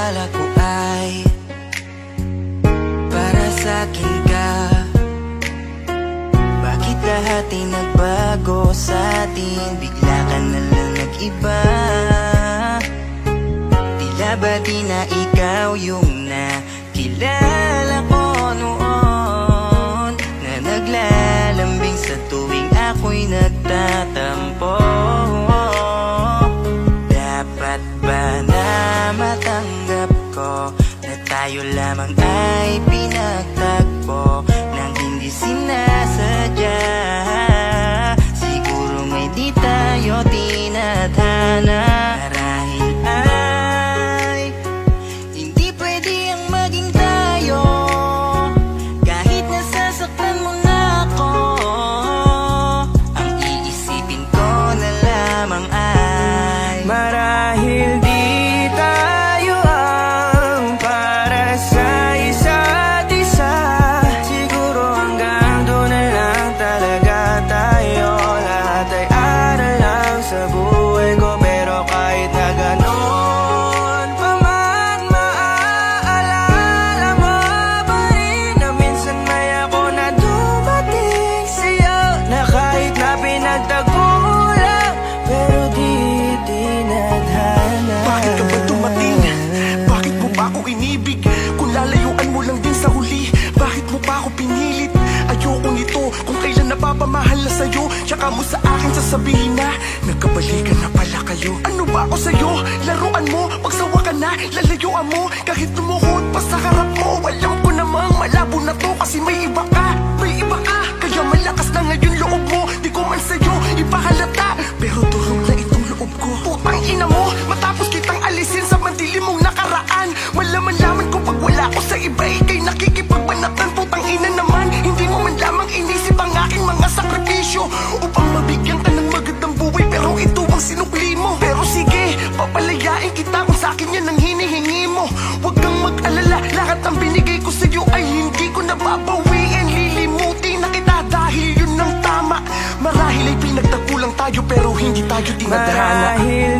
akala ko ay para sa'kin ka. Bakit lahat ay nagbago sa'tin? Bigla ka na lang nag-iba. Tila ba di na ikaw yung nakilala ko noon, na naglalambing sa tuwing ako'y nagtatampo? Dapat ba na matanggap ko na tayo lamang ay pinagtagpo nang hindi sinasadya? Siguro ngay di tayo tinadhana. Marahil ay hindi pwede ang maging tayo, kahit nasasaktan mo na ako. Ang iisipin ko na lamang ay marahil di tayo ang para sa isa't isa. Siguro hanggang doon na lang talaga tayo. Lahat ay aral lang sa buhay ko, pero kahit na ganon pa man, maaalala mo ba rin na minsan may ako na dumating sa'yo, na kahit na pinagtagpo mo lang, pero di tinadhana. Bakit ka ba dumating? Bakit mo ba ako inibig? Kung lalayuan mo lang din sa huli, bakit mo pa ako pinilit? Ayoko nito kung kailan napapamahal na sa'yo, tsaka mo sa akin sasabihin na nagkabalikan na pala kayo. Ano ba ako sa'yo? Laruan mo, pagsawa ka na, lalayuan mo. Kahit lumuhod pa sa harap mo, alam ko namang malabo na to, kasi may iba ka, may iba ka. Kaya malakas na ngayon loob mo, di ko man sa'yo ipahalata, pero durog na itong loob ko. Putang ina mo, matapos kitang alisin sa mandilim mong nakaraan, malaman-laman ko pag wala ko sa iba, ikay nakikipagbanatan. Putang ina naman, hindi mo man lamang inisip ang aking mga sakripisyo upang mabigyan ka ng magandang buhay, pero ito ang sinukli mo. Pero sige, papalayain kita kung sa'kin yan ang hinihingi mo. Huwag kang mag-alala, lahat ang binigay ko sa'yo ay hindi ko nababawiin. Lilimutin na kita dahil yun ang tama. Marahil ay pinagtagpo lang tayo, pero hindi tayo tinadhana. Marahil